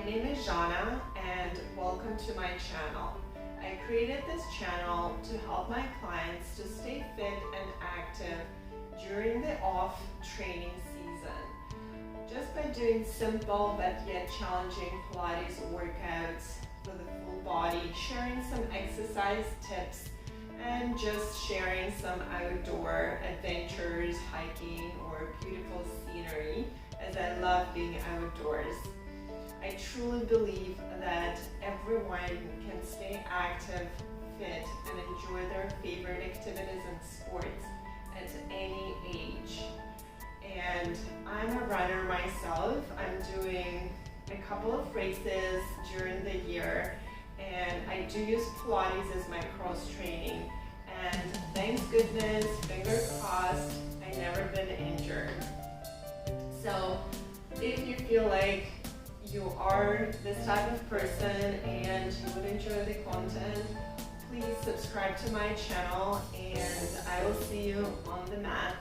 My name is Jana and welcome to my channel. I created this channel to help my clients to stay fit and active during the off training season. Just by doing simple but yet challenging Pilates workouts for the full body, sharing some exercise tips, and just sharing some outdoor adventures, hiking, or beautiful scenery, as I love being outdoors. I truly believe that everyone can stay active, fit, and enjoy their favorite activities and sports at any age. And I'm a runner myself. I'm doing a couple of races during the year, and I do use Pilates as my cross training. And thanks goodness, fingers crossed, I've never been injured. So if you feel like you are this type of person and you would enjoy the content, please subscribe to my channel and I will see you on the mat.